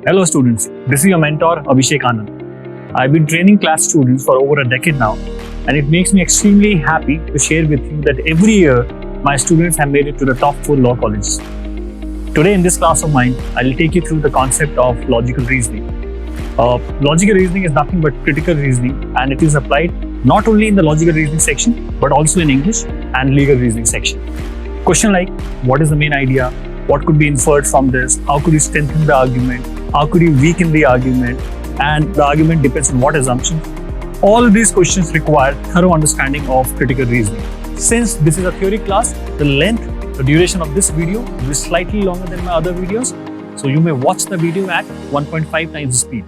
Hello students, this is your mentor Abhishek Anand. I've been training class students for over a decade now, and it makes me extremely happy to share with you that every year my students have made it to the top 4 law colleges. Today in this class of mine, I'll take you through the concept of logical reasoning. Logical reasoning is nothing but critical reasoning, and it is applied not only in the logical reasoning section but also in English and legal reasoning section. Question like, what is the main idea? What could be inferred from this? How could you strengthen the argument? How could you weaken the argument? And the argument depends on what assumptions? All these questions require thorough understanding of critical reasoning. Since this is a theory class, the duration of this video will be slightly longer than my other videos. So you may watch the video at 1.5 times the speed.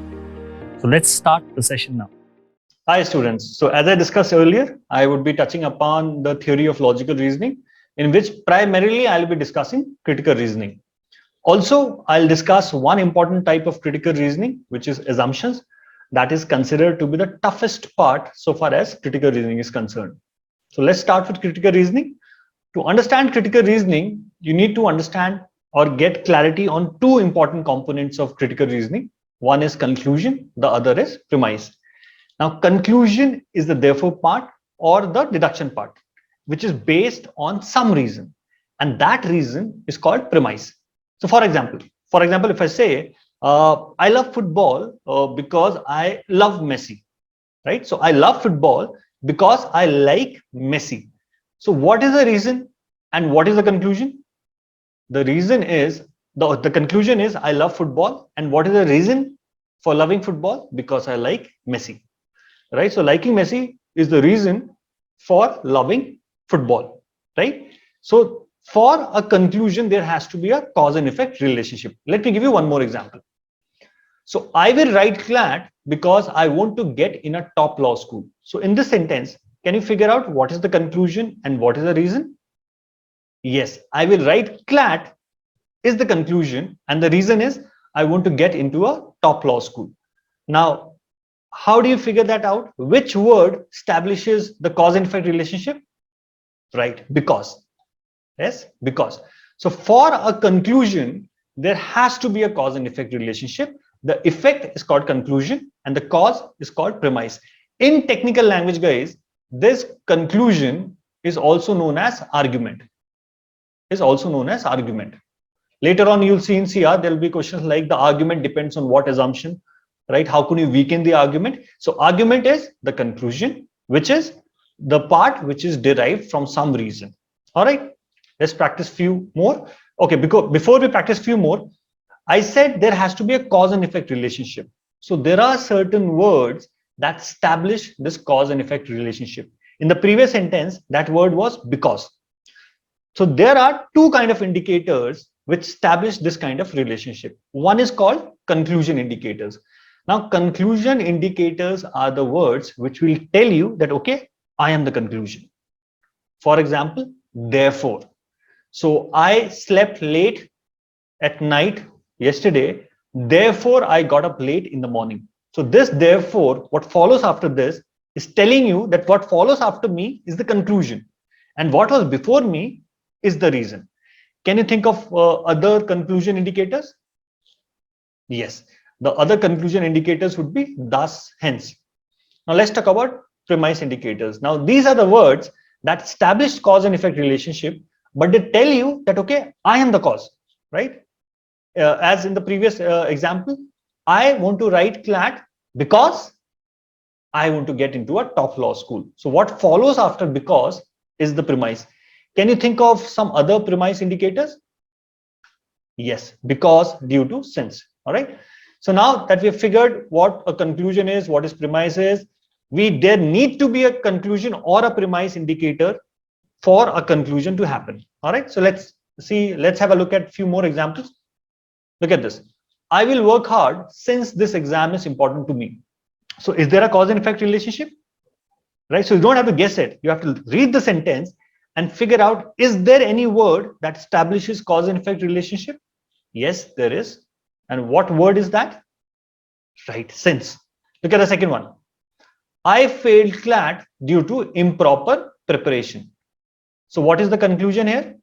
So let's start the session now. Hi students. So as I discussed earlier, I would be touching upon the theory of logical reasoning, in which primarily I'll be discussing critical reasoning. Also, I'll discuss one important type of critical reasoning, which is assumptions, that is considered to be the toughest part so far as critical reasoning is concerned. So let's start with critical reasoning. To understand critical reasoning, you need to understand or get clarity on two important components of critical reasoning. One is conclusion, the other is premise. Now, conclusion is the therefore part or the deduction part, which is based on some reason, and that reason is called premise. So for example, if I say, I love football because I love Messi, right? So I love football because I like Messi. So what is the reason and what is the conclusion? The reason is, the conclusion is I love football. And what is the reason for loving football? Because I like Messi, right? So liking Messi is the reason for loving football, right? So for a conclusion, there has to be a cause and effect relationship. Let me give you one more example. So I will write CLAT because I want to get in a top law school. So in this sentence, can you figure out what is the conclusion and what is the reason? Yes, I will write CLAT is the conclusion, and the reason is I want to get into a top law school. Now, how do you figure that out? Which word establishes the cause and effect relationship? Right, because. Yes, because. So for a conclusion, there has to be a cause and effect relationship. The effect is called conclusion and the cause is called premise. In technical language, guys, this conclusion is also known as argument. Later on, you'll see in CR, there'll be questions like the argument depends on what assumption, right? How can you weaken the argument? So argument is the conclusion, which is the part which is derived from some reason. All right. Let's practice few more. Okay, because before we practice few more, I said there has to be a cause and effect relationship. So there are certain words that establish this cause and effect relationship. In the previous sentence, that word was because. So there are two kind of indicators which establish this kind of relationship. One is called conclusion indicators. Now, conclusion indicators are the words which will tell you that, okay, I am the conclusion. For example, therefore. So I slept late at night yesterday, therefore I got up late in the morning. So this therefore, what follows after this is telling you that what follows after me is the conclusion, and what was before me is the reason. Can you think of other conclusion indicators? Yes, the other conclusion indicators would be thus, hence. Now let's talk about premise indicators. Now these are the words that establish cause and effect relationship, but they tell you that, okay, I am the cause, right? As in the previous example, I want to write CLAT because I want to get into a top law school. So what follows after because is the premise. Can you think of some other premise indicators? Yes, because, due to, since. All right. So now that we have figured what a conclusion is, what is premise is, there need to be a conclusion or a premise indicator for a conclusion to happen. All right. So let's have a look at a few more examples. Look at this. I will work hard since this exam is important to me. So is there a cause and effect relationship? Right. So you don't have to guess it. You have to read the sentence and figure out, is there any word that establishes cause and effect relationship? Yes, there is. And what word is that? Right, since. Look at the second one. I failed CLAT due to improper preparation. So what is the conclusion here?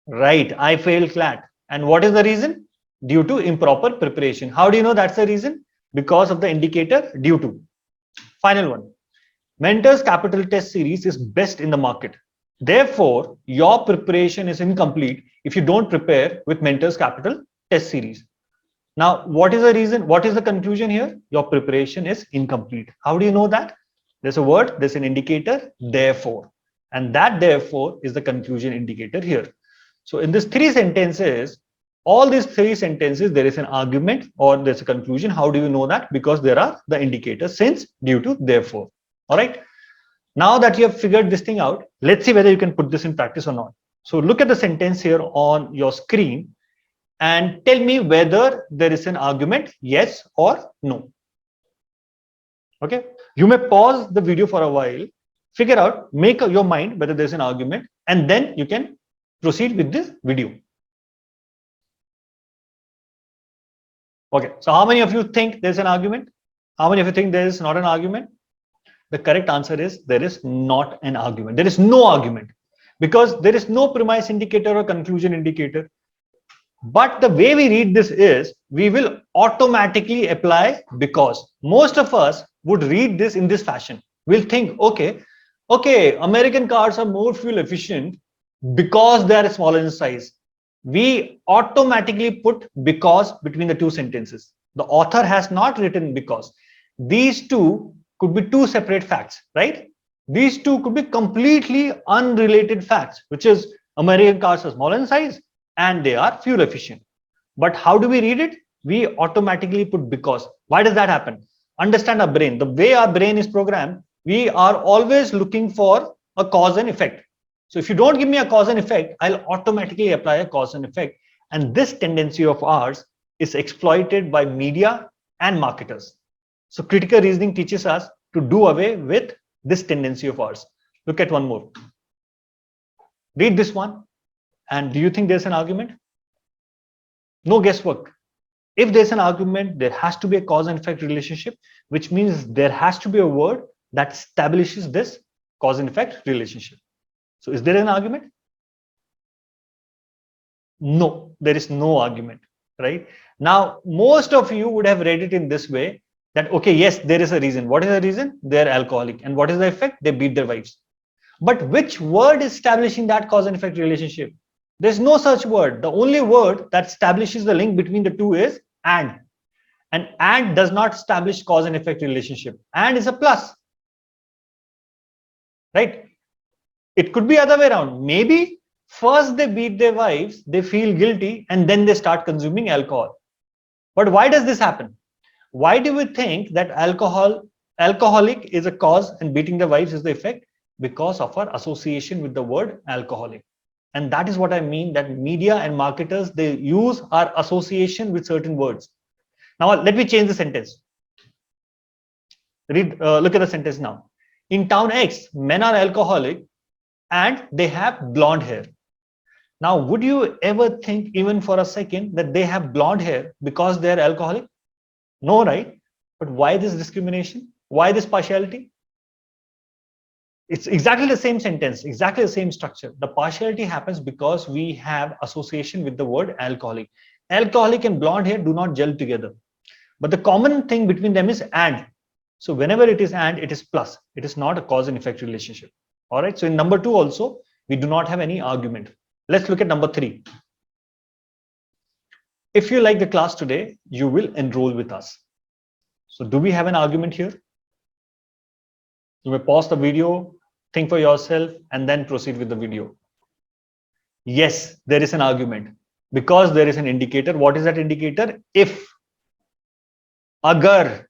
Right, I failed CLAT. And what is the reason? due to improper preparation. How do you know that's the reason? Because of the indicator due to. Final one. Mentor's capital test series is best in the market. Therefore, your preparation is incomplete if you don't prepare with Mentor's capital test series. Now, what is the reason? What is the conclusion here? Your preparation is incomplete. How do you know that? There's a word, there's an indicator, therefore. And that therefore is the conclusion indicator here. So in these three sentences, all these three sentences, there is an argument or there's a conclusion. How do you know that? Because there are the indicators, since, due to, therefore. All right. Now that you have figured this thing out, let's see whether you can put this in practice or not. So look at the sentence here on your screen and tell me whether there is an argument, yes or no. Okay. You may pause the video for a while, figure out, make your mind whether there's an argument, and then you can proceed with this video. Okay. So how many of you think there's an argument? How many of you think there is not an argument? The correct answer is there is not an argument. There is no argument because there is no premise indicator or conclusion indicator. But the way we read this is we will automatically apply because. Most of us would read this in this fashion. We'll think, okay, American cars are more fuel efficient because they are smaller in size. We automatically put because between the two sentences. The author has not written because. These two could be two separate facts, right? These two could be completely unrelated facts, which is American cars are small in size and they are fuel efficient. But how do we read it? We automatically put because. Why does that happen? Understand our brain. The way our brain is programmed, we are always looking for a cause and effect. So if you don't give me a cause and effect, I'll automatically apply a cause and effect. And this tendency of ours is exploited by media and marketers. So critical reasoning teaches us to do away with this tendency of ours. Look at one more. Read this one. And do you think there's an argument? No guesswork. If there's an argument, there has to be a cause and effect relationship, which means there has to be a word that establishes this cause and effect relationship. So is there an argument? No, there is no argument, right? Now, most of you would have read it in this way that, okay, yes, there is a reason. What is the reason? They're alcoholic. And what is the effect? They beat their wives. But which word is establishing that cause and effect relationship? There's no such word. The only word that establishes the link between the two is and. And does not establish cause and effect relationship. And is a plus. Right? It could be other way around. Maybe first they beat their wives, they feel guilty, and then they start consuming alcohol. But why does this happen? Why do we think that alcoholic is a cause and beating the wives is the effect? Because of our association with the word alcoholic. And that is what I mean, that media and marketers, they use our association with certain words. Now, let me change the sentence. Look at the sentence now. In town X, men are alcoholic and they have blonde hair. Now, would you ever think even for a second that they have blonde hair because they are alcoholic? No, right? But why this discrimination? Why this partiality? It's exactly the same sentence, exactly the same structure. The partiality happens because we have association with the word alcoholic. Alcoholic and blonde hair do not gel together. But the common thing between them is and. So whenever it is and, it is plus. It is not a cause and effect relationship. All right. So in number 2 also, we do not have any argument. Let's look at number 3. If you like the class today, you will enroll with us. So do we have an argument here? You may pause the video, think for yourself, and then proceed with the video. Yes, there is an argument because there is an indicator. What is that indicator? If, agar,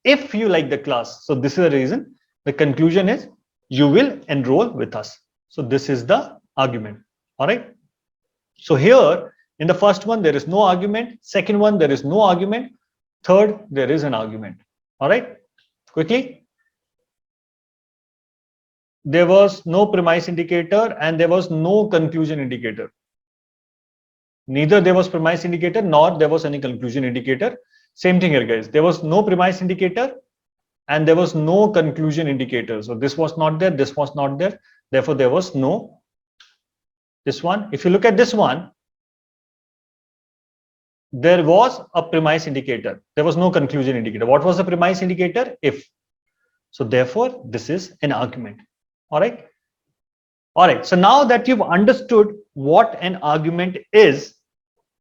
if you like the class. So this is the reason. The conclusion is you will enroll with us. So this is the argument. All right. So here in the first one, there is no argument. Second one, there is no argument. Third, there is an argument. All right. Quickly. There was no premise indicator and there was no conclusion indicator. Neither there was premise indicator nor there was any conclusion indicator. Same thing here, guys. There was no premise indicator and there was no conclusion indicator. So this was not there. This was not there. Therefore, there was no this one. If you look at this one, there was a premise indicator. There was no conclusion indicator. What was the premise indicator? If. So therefore, this is an argument. All right. All right. So now that you've understood what an argument is,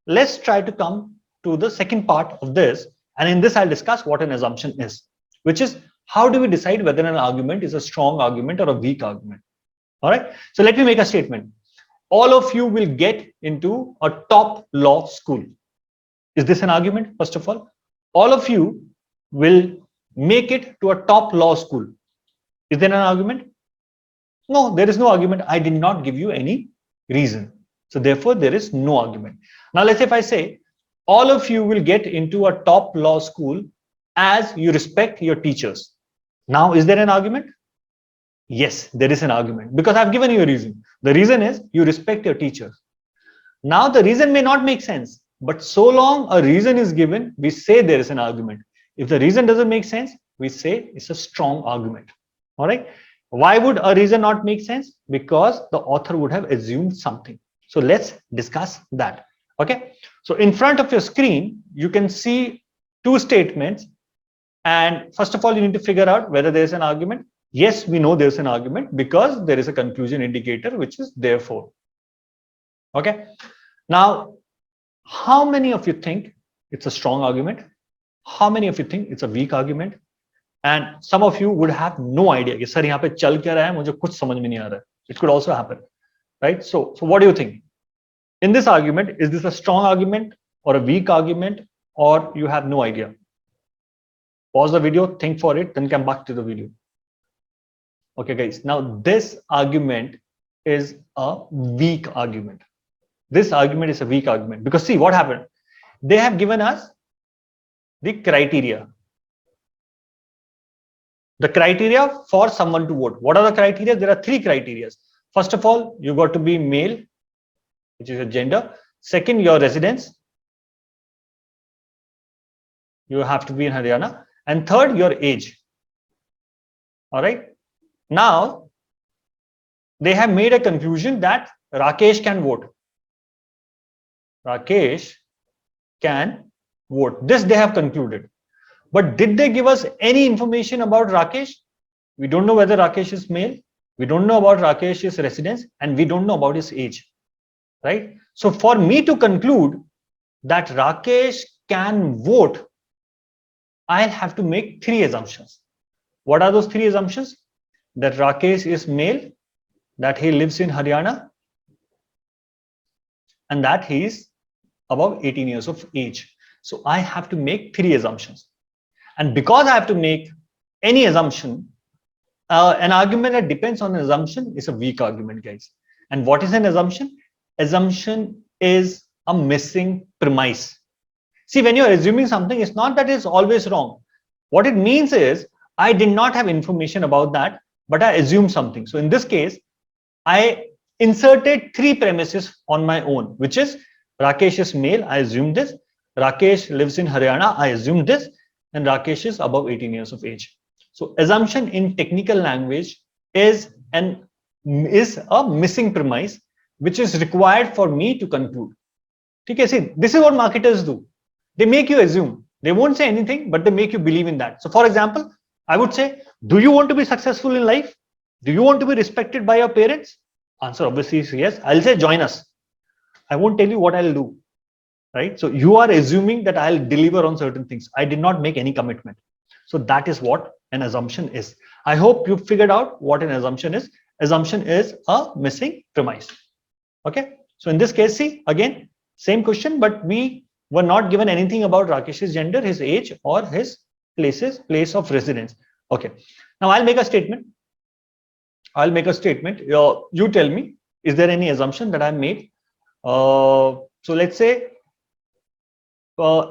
let's try to come to the second part of this. And in this, I'll discuss what an assumption is, which is how do we decide whether an argument is a strong argument or a weak argument? All right. So let me make a statement. All of you will get into a top law school. Is this an argument? First of all of you will make it to a top law school. Is there an argument? No, there is no argument. I did not give you any reason. So therefore, there is no argument. Now, let's say if I say all of you will get into a top law school as you respect your teachers. Now, is there an argument? Yes, there is an argument because I've given you a reason. The reason is you respect your teachers. Now, the reason may not make sense, but so long a reason is given, we say there is an argument. If the reason doesn't make sense, we say it's a strong argument. All right. Why would a reason not make sense? Because the author would have assumed something. So let's discuss that. Okay. So in front of your screen, you can see two statements. And first of all, you need to figure out whether there's an argument. Yes, we know there's an argument because there is a conclusion indicator, which is therefore. Okay. Now, how many of you think it's a strong argument? How many of you think it's a weak argument? And some of you would have no idea कि sir यहाँ पे चल क्या रहा है मुझे कुछ समझ में नहीं आ रहा है. It could also happen, right? So what do you think? In this argument, is this a strong argument or a weak argument, or you have no idea? Pause the video, think for it, then come back to the video. Okay, guys. Now this argument is a weak argument. This argument is a weak argument because see what happened. They have given us the criteria. The criteria for someone to vote. What are the criteria? There are three criteria. First of all, you got to be male, which is your gender. Second, your residence. You have to be in Haryana. And third, your age. All right. Now, they have made a conclusion that Rakesh can vote. Rakesh can vote. This they have concluded. But did they give us any information about Rakesh? We don't know whether Rakesh is male. We don't know about Rakesh's residence, and we don't know about his age, right? So for me to conclude that Rakesh can vote, I'll have to make three assumptions. What are those three assumptions? That Rakesh is male, that he lives in Haryana, and that he is above 18 years of age. So I have to make three assumptions. And because I have to make any assumption, an argument that depends on an assumption is a weak argument, guys. And what is an assumption? Assumption is a missing premise. See, when you're assuming something, it's not that it's always wrong. What it means is, I did not have information about that, but I assumed something. So in this case, I inserted three premises on my own, which is Rakesh is male, I assumed this. Rakesh lives in Haryana, I assumed this. And Rakesh is above 18 years of age. So assumption in technical language is a missing premise, which is required for me to conclude. Okay, see, this is what marketers do. They make you assume. They won't say anything, but they make you believe in that. So for example, I would say, do you want to be successful in life? Do you want to be respected by your parents? Answer obviously is yes. I'll say join us. I won't tell you what I'll do. Right? So you are assuming that I'll deliver on certain things. I did not make any commitment. So that is what an assumption is. I hope you figured out what an assumption is. Assumption is a missing premise. Okay. So in this case, see, again, same question, but we were not given anything about Rakesh's gender, his age, or his place of residence. Okay. Now I'll make a statement. You tell me, is there any assumption that I made? So let's say,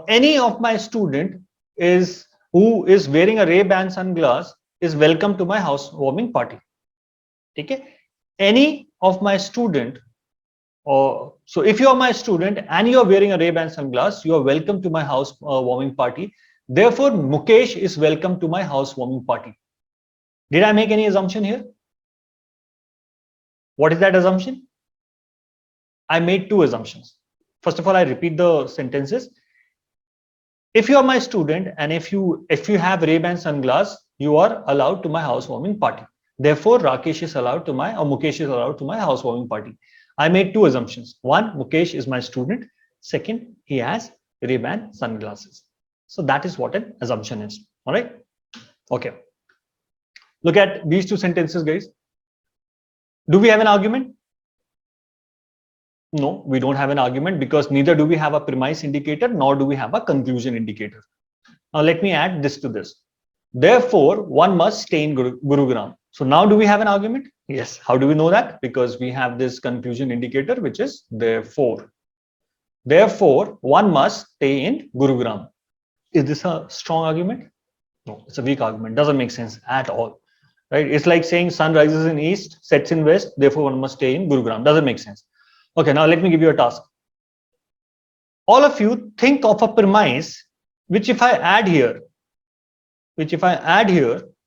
any of my student who is wearing a Ray-Ban sunglass is welcome to my housewarming party. Okay? Any of my student, so if you are my student and you are wearing a Ray-Ban sunglass, you are welcome to my housewarming party. Therefore, Mukesh is welcome to my housewarming party. Did I make any assumption here? What is that assumption? I made two assumptions. First of all, I repeat the sentences. if you are my student and if you have Ray-Ban sunglass, you are allowed to my housewarming party. Therefore, Rakesh is allowed to my, or Mukesh is allowed to my housewarming party. I made two assumptions. One, Mukesh is my student. Second, he has Ray-Ban sunglasses. So that is what an assumption is. All right. Okay. Look at these two sentences, guys. Do we have an argument? No, we don't have an argument because neither do we have a premise indicator nor do we have a conclusion indicator. Now let me add this to this. Therefore, one must stay in Gurugram. So now do we have an argument? Yes. How do we know that? Because we have this conclusion indicator, which is therefore. Therefore, one must stay in Gurugram. Is this a strong argument? No, it's a weak argument. Doesn't make sense at all. Right? It's like saying sun rises in east, sets in west. Therefore, one must stay in Gurugram. Doesn't make sense. Okay, now let me give you a task. All of you think of a premise which if I add here,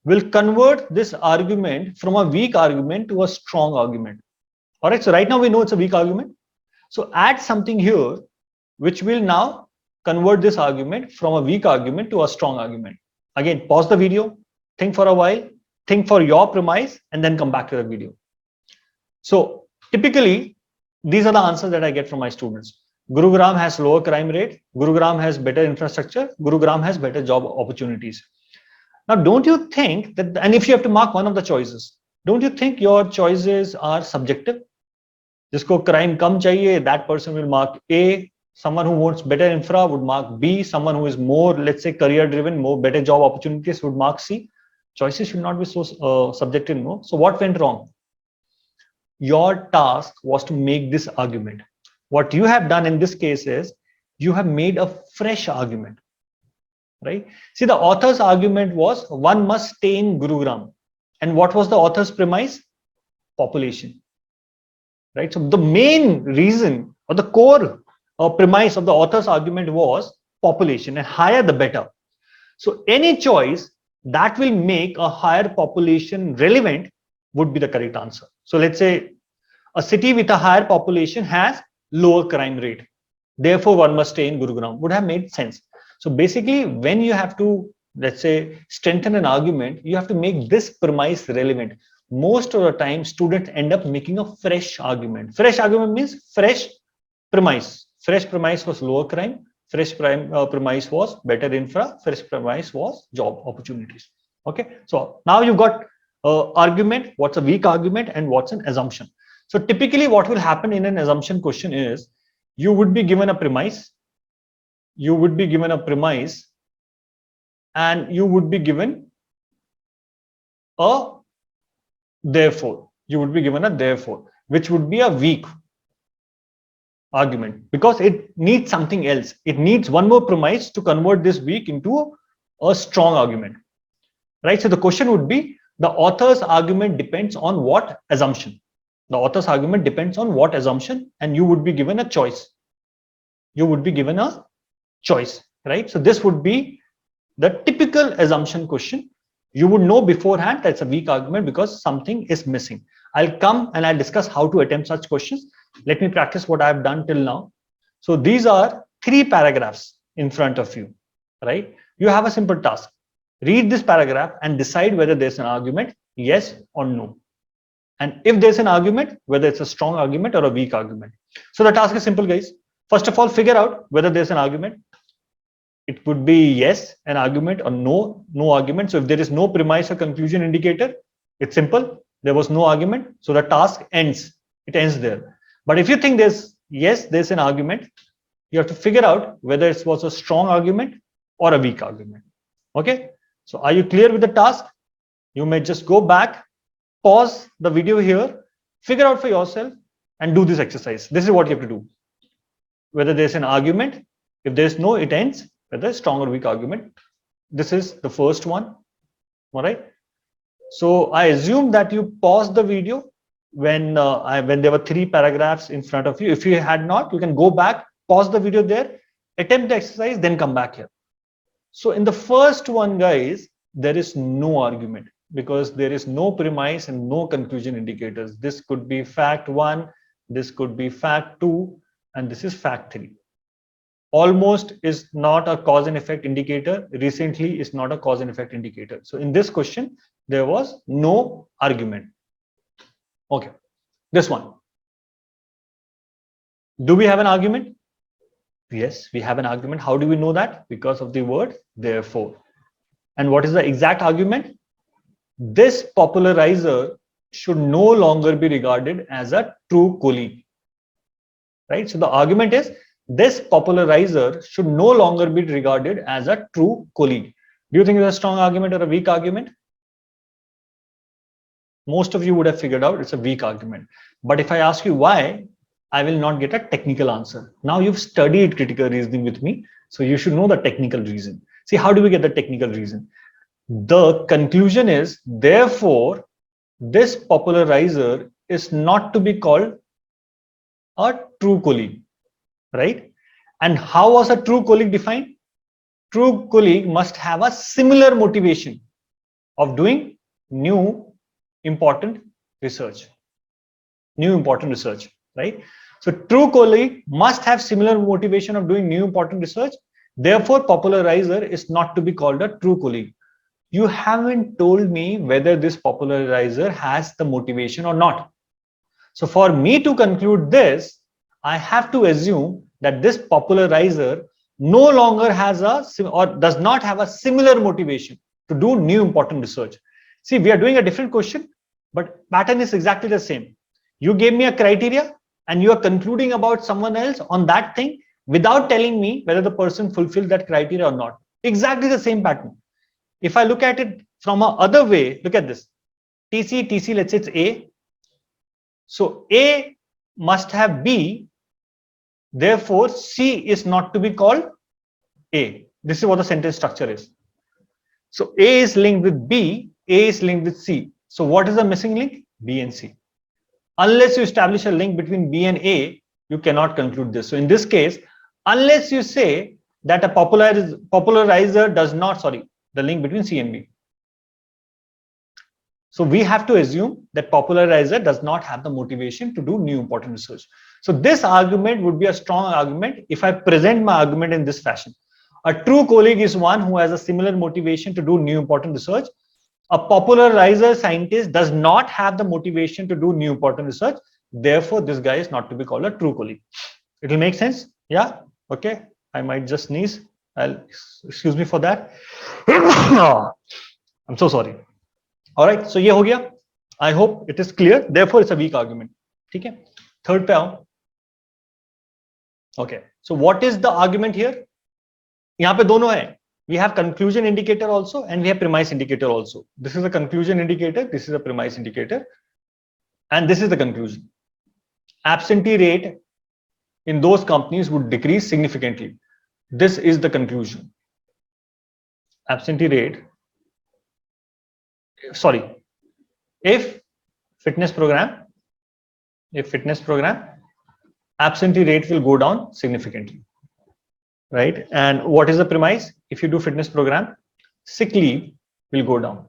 will convert this argument from a weak argument to a strong argument. All right, so right now we know it's a weak argument. So add something here which will now convert this argument from a weak argument to a strong argument. Again, pause the video, think for a while, think for your premise, and then come back to the video. So typically, these are the answers that I get from my students. Gurugram has lower crime rate. Gurugram has better infrastructure. Gurugram has better job opportunities. Now, don't you think that, and if you have to mark one of the choices, don't you think your choices are subjective? Jisko crime kam chahiye, that person will mark A. Someone who wants better infra would mark B. Someone who is more, let's say, career driven, more better job opportunities would mark C. Choices should not be so subjective, no? So what went wrong? Your task was to make this argument. What you have done in this case is you have made a fresh argument, right? See, the author's argument was one must stay in Gurugram. And what was the author's premise? Population, right? So the main reason or the core premise of the author's argument was population, and higher the better. So any choice that will make a higher population relevant would be the correct answer. So let's say a city with a higher population has lower crime rate. Therefore, one must stay in Gurugram would have made sense. So basically, when you have to, let's say, strengthen an argument, you have to make this premise relevant. Most of the time, students end up making a fresh argument. Fresh argument means fresh premise. Fresh premise was lower crime. Fresh premise was better infra. Fresh premise was job opportunities. Okay. So now you've got argument, what's a weak argument, and what's an assumption. So typically what will happen in an assumption question is you would be given a premise, and you would be given a therefore. You would be given a therefore, which would be a weak argument because it needs something else. It needs one more premise to convert this weak into a strong argument, right? So the question would be, the author's argument depends on what assumption? The author's argument depends on what assumption, and you would be given a choice. You would be given a choice, right? So this would be the typical assumption question. You would know beforehand that's a weak argument because something is missing. I'll come and I'll discuss how to attempt such questions. Let me practice what I've done till now. So these are 3 paragraphs in front of you, right? You have a simple task. Read this paragraph and decide whether there's an argument, yes or no. And if there's an argument, whether it's a strong argument or a weak argument. So the task is simple, guys. First of all, figure out whether there's an argument. It would be yes, an argument, or no, no argument. So if there is no premise or conclusion indicator, it's simple. There was no argument. So the task ends. It ends there. But if you think there's yes, there's an argument, you have to figure out whether it was a strong argument or a weak argument. Okay. So are you clear with the task? You may just go back, pause the video here, figure out for yourself, and do this exercise. This is what you have to do. Whether there's an argument, if there's no, it ends. Whether strong or weak argument. This is the first one. All right. So I assume that you paused the video when there were 3 paragraphs in front of you. If you had not, you can go back, pause the video there, attempt the exercise, then come back here. So in the first one, guys, there is no argument because there is no premise and no conclusion indicators. This could be fact 1, this could be fact 2, and this is fact 3. almost is not a cause and effect indicator. Recently is not a cause and effect indicator. So in this question, there was no argument. Okay, this one. Do we have an argument? Yes, we have an argument. How do we know that? Because of the word therefore. And what is the exact argument? This popularizer should no longer be regarded as a true colleague. Right? So the argument is this popularizer should no longer be regarded as a true colleague. Do you think it's a strong argument or a weak argument? Most of you would have figured out it's a weak argument. But if I ask you why, I will not get a technical answer. Now you've studied critical reasoning with me, so you should know the technical reason. See, how do we get the technical reason? The conclusion is, therefore, this popularizer is not to be called a true colleague, right? And how was a true colleague defined? True colleague must have a similar motivation of doing new important research. Right? So true colleague must have similar motivation of doing new important research. Therefore, popularizer is not to be called a true colleague. You haven't told me whether this popularizer has the motivation or not. So for me to conclude this, I have to assume that this popularizer no longer has or does not have a similar motivation to do new important research. See, we are doing a different question, but pattern is exactly the same. You gave me a criteria and you are concluding about someone else on that thing without telling me whether the person fulfilled that criteria or not. Exactly the same pattern. If I look at it from a other way, look at this. TC, let's say it's A. So A must have B. Therefore, C is not to be called A. This is what the sentence structure is. So A is linked with B, A is linked with C. So what is the missing link? B and C. Unless you establish a link between B and A, you cannot conclude this. So in this case, unless you say that a popularizer does not, the link between C and B. So we have to assume that popularizer does not have the motivation to do new important research. So this argument would be a strong argument if I present my argument in this fashion. A true colleague is one who has a similar motivation to do new important research. A popularizer scientist does not have the motivation to do new important research. Therefore, this guy is not to be called a true colleague. It will make sense? Yeah? Okay. I might just sneeze. Excuse me for that. I'm so sorry. All right. So, ye ho gaya. I hope it is clear. Therefore, it's a weak argument. Okay. Third pe aao. Okay. So, what is the argument here? Yahan pe dono hai. We have conclusion indicator also and we have premise indicator also. This is a conclusion indicator, this is a premise indicator, and this is the conclusion. Absentee rate in those companies would decrease significantly. This is the conclusion. Absentee rate, if fitness program, absentee rate will go down significantly. Right? And what is the premise? If you do fitness program, sick leave will go down.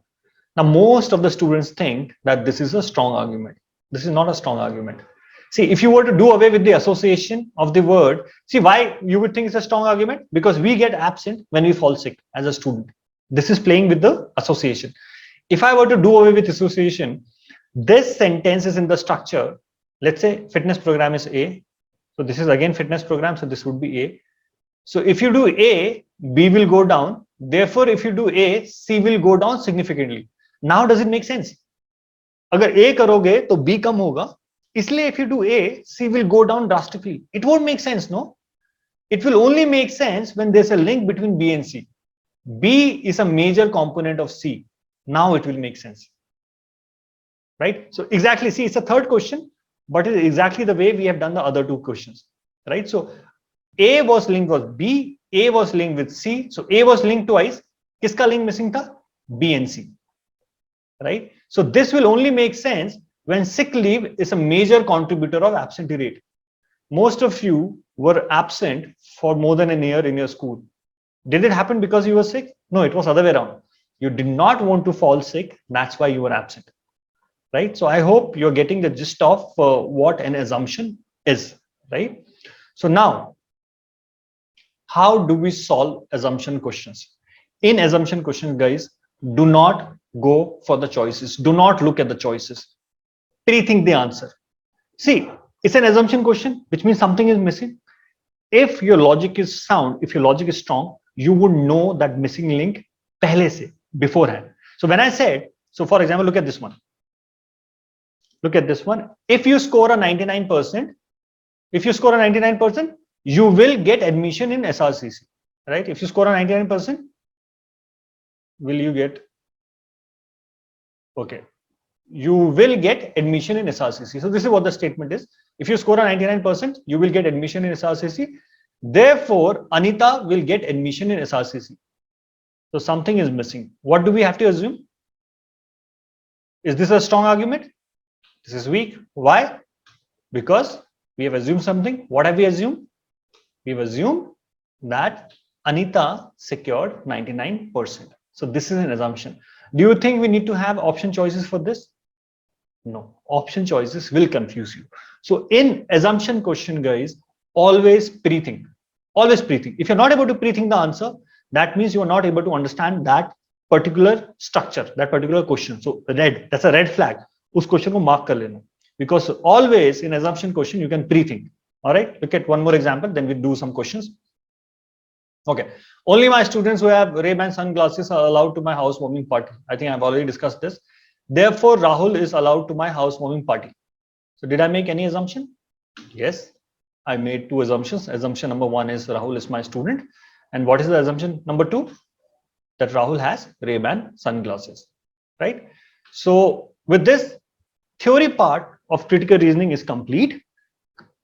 Now, most of the students think that this is a strong argument. This is not a strong argument. See, if you were to do away with the association of the word, see why you would think it's a strong argument? Because we get absent when we fall sick as a student. This is playing with the association. If I were to do away with association, this sentence is in the structure. Let's say fitness program is A. So this is again fitness program. So this would be A. So if you do A, B will go down. Therefore, if you do A, C will go down significantly. Now, does it make sense? Agar A karoge, to B kam hoga. Isliye if you do A, C will go down drastically. It won't make sense, no? It will only make sense when there's a link between B and C. B is a major component of C. Now it will make sense. Right? So exactly, see, it's a third question, but it is exactly the way we have done the other two questions. Right? So A was linked with B, A was linked with C. So A was linked twice. Kiska link missing tha? B and C. Right? So this will only make sense when sick leave is a major contributor of absentee rate. Most of you were absent for more than a year in your school. Did it happen because you were sick? No, it was other way around. You did not want to fall sick. That's why you were absent. Right? So I hope you're getting the gist of what an assumption is. Right? So now, how do we solve assumption questions? In assumption questions, guys, do not go for the choices. Do not look at the choices. Pre-think the answer. See, it's an assumption question, which means something is missing. If your logic is sound, if your logic is strong, you would know that missing link pehle se, beforehand. So when I said, so for example, look at this one. Look at this one. If you score a 99%, you will get admission in SRCC, right? If you score a 99%, will you get? Okay. You will get admission in SRCC. So this is what the statement is. If you score a 99%, you will get admission in SRCC. Therefore, Anita will get admission in SRCC. So something is missing. What do we have to assume? Is this a strong argument? This is weak. Why? Because we have assumed something. What have we assumed? We've assumed that Anita secured 99%. So this is an assumption. Do you think we need to have option choices for this? No, option choices will confuse you. So in assumption question, guys, always pre-think. Always pre-think. If you're not able to pre-think the answer, that means you are not able to understand that particular structure, that particular question. So red, that's a red flag. Us question ko mark kar lena. Because always in assumption question, you can pre-think. All right, look at one more example, then we do some questions. Okay, only my students who have Ray-Ban sunglasses are allowed to my housewarming party. I think I've already discussed this. Therefore, Rahul is allowed to my housewarming party. So did I make any assumption? Yes, I made two assumptions. Assumption number one is Rahul is my student. And what is the assumption number two? That Rahul has Ray-Ban sunglasses, right? So with this, theory part of critical reasoning is complete.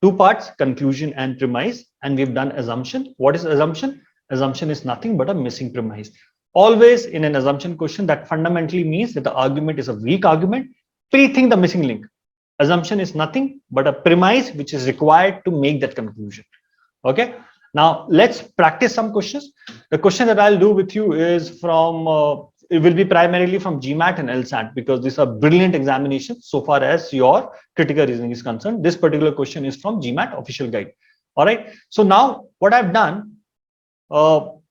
Two parts, conclusion and premise, and we've done assumption. What is assumption? Assumption is nothing but a missing premise. Always in an assumption question, that fundamentally means that the argument is a weak argument. Pre-think the missing link. Assumption is nothing but a premise which is required to make that conclusion. Okay. Now let's practice some questions. The question that I'll do with you is from, it will be primarily from GMAT and LSAT, because these are brilliant examinations so far as your critical reasoning is concerned. This particular question is from GMAT official guide. All right. So now what I've done, so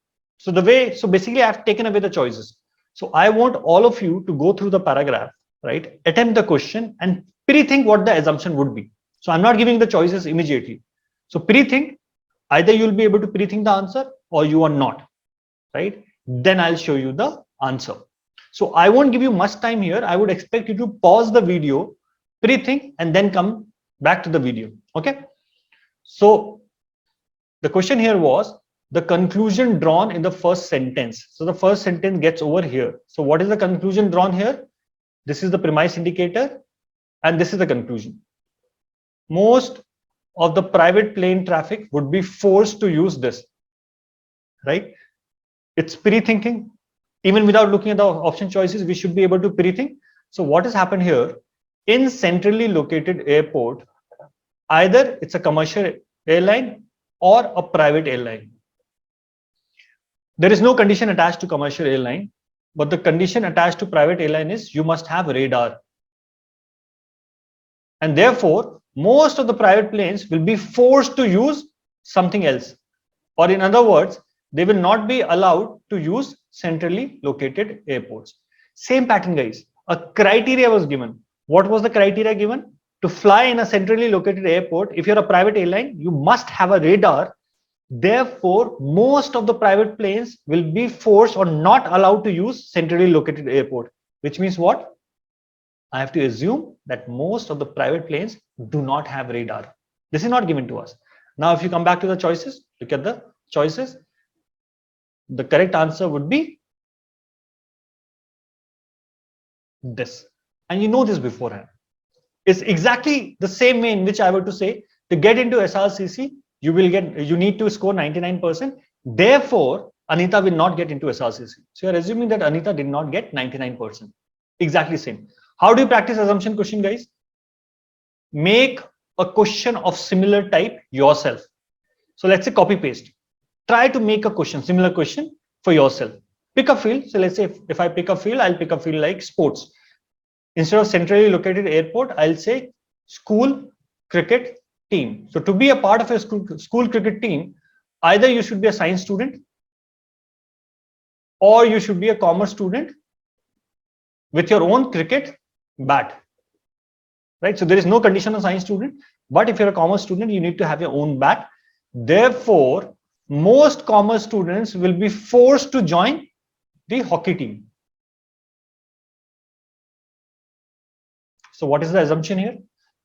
basically I've taken away the choices. So I want all of you to go through the paragraph, right? Attempt the question and pre-think what the assumption would be. So I'm not giving the choices immediately. So pre-think, either you'll be able to pre-think the answer or you are not, right? Then I'll show you the answer. So I won't give you much time here. I would expect you to pause the video, pre-think, and then come back to the video. Okay. So the question here was the conclusion drawn in the first sentence. So the first sentence gets over here. So what is the conclusion drawn here? This is the premise indicator, and this is the conclusion. Most of the private plane traffic would be forced to use this, right? It's pre-thinking. Even without looking at the option choices, we should be able to pre-think. So what has happened here? In centrally located airport, either it's a commercial airline or a private airline. There is no condition attached to commercial airline, but the condition attached to private airline is you must have radar. And therefore, most of the private planes will be forced to use something else. Or in other words, they will not be allowed to use centrally located airports. Same pattern, guys. A criteria was given. What was the criteria given? To fly in a centrally located airport, if you're a private airline, you must have a radar. Therefore, most of the private planes will be forced or not allowed to use centrally located airport, which means what? I have to assume that most of the private planes do not have radar. This is not given to us. Now, if you come back to the choices, look at the choices. The correct answer would be this. And you know this beforehand. It's exactly the same way in which I were to say, to get into SRCC, you need to score 99%. Therefore, Anita will not get into SRCC. So you're assuming that Anita did not get 99%. Exactly same. How do you practice assumption question, guys? Make a question of similar type yourself. So let's say copy paste. Try to make a question, similar question for yourself. Pick a field. So let's say if I pick a field, I'll pick a field like sports. Instead of centrally located airport, I'll say school cricket team. So to be a part of a school cricket team, either you should be a science student or you should be a commerce student with your own cricket bat, right? So there is no condition on science student, but if you're a commerce student, you need to have your own bat. Therefore, most commerce students will be forced to join the hockey team. So what is the assumption here?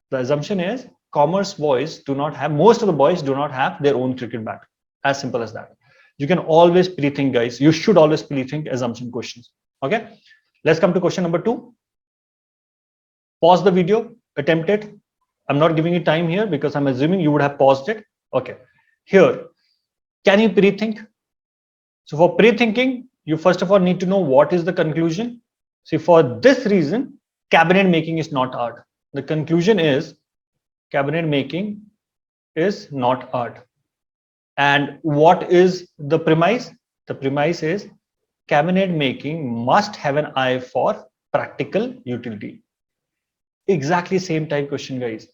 The assumption is commerce boys do not have, most of the boys do not have their own cricket bat. As simple as that. You can always pre-think, guys. You should always pre-think assumption questions. Okay. Let's come to question number 2. Pause the video, attempt it. I'm not giving you time here because I'm assuming you would have paused it. Okay. Here, can you pre-think? So for pre-thinking, you first of all need to know what is the conclusion. See, for this reason, cabinet making is not art. The conclusion is cabinet making is not art. And what is the premise? The premise is cabinet making must have an eye for practical utility. Exactly same type question, guys.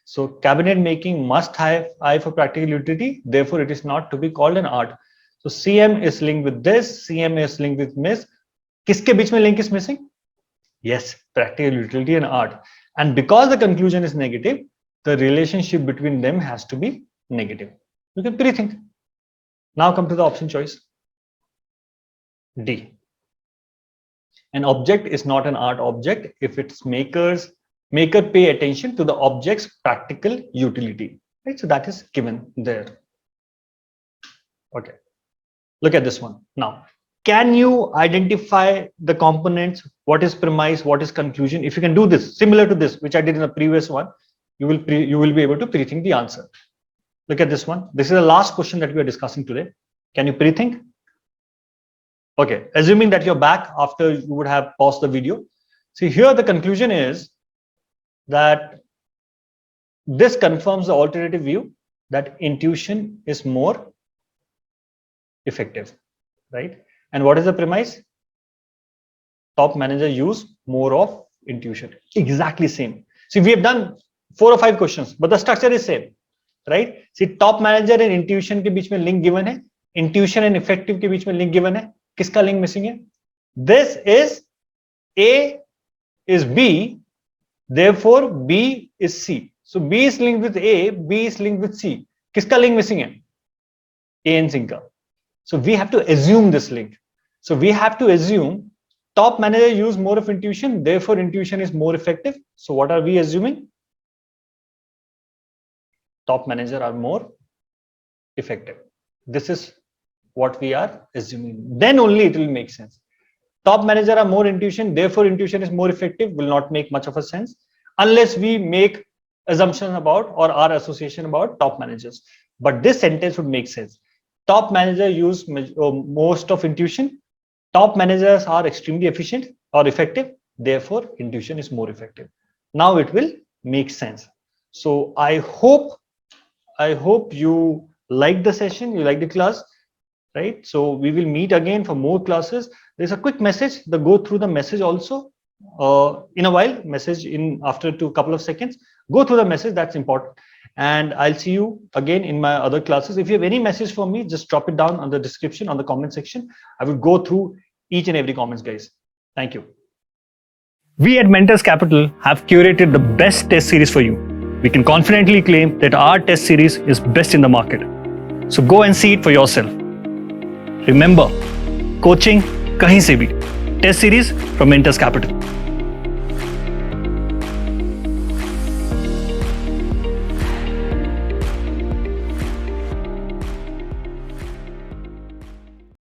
So cabinet making must have eye for practical utility. Therefore, it is not to be called an art. So CM is linked with this. CM is linked with miss. Kiske beech mein link is missing? Yes, practical utility and art. And because the conclusion is negative, the relationship between them has to be negative. You can pre-think. Now come to the option choice. D. An object is not an art object if its maker pay attention to the object's practical utility. Right? So that is given there. Okay. Look at this one. Now, can you identify the components? What is premise? What is conclusion? If you can do this, similar to this, which I did in the previous one, you will be able to pre-think the answer. Look at this one. This is the last question that we are discussing today. Can you pre-think? Okay, assuming that you're back after you would have paused the video. See, here the conclusion is that this confirms the alternative view that intuition is more effective, right? And what is the premise? Top manager use more of intuition. Exactly same. See, we have done 4 or 5 questions, but the structure is same, right? See, top manager and intuition के बीच में link given है, intuition and effective के बीच में link given है. किसका link missing है? This is A is B, therefore B is C. So B is linked with A, B is linked with C. किसका link missing है? A and C का. So we have to assume this link. So we have to assume top manager use more of intuition, therefore intuition is more effective. So what are we assuming? Top manager are more effective. This is what we are assuming. Then only it will make sense. Top manager are more intuition, therefore intuition is more effective will not make much of a sense unless we make assumptions about or our association about top managers. But this sentence would make sense. Top manager use most of intuition. Top managers are extremely efficient or effective. Therefore, intuition is more effective. Now it will make sense. So I hope you like the session, you like the class, right? So we will meet again for more classes. There's a quick message. Go through the message also in a while. Message in after a couple of seconds. Go through the message. That's important. And I'll see you again in my other classes. If you have any message for me, just drop it down on the description, on the comment section. I will go through each and every comments, guys. Thank you. We at Mentors Capital have curated the best test series for you. We can confidently claim that our test series is best in the market. So go and see it for yourself. Remember, coaching kahin se bhi. Test series from Mentors Capital.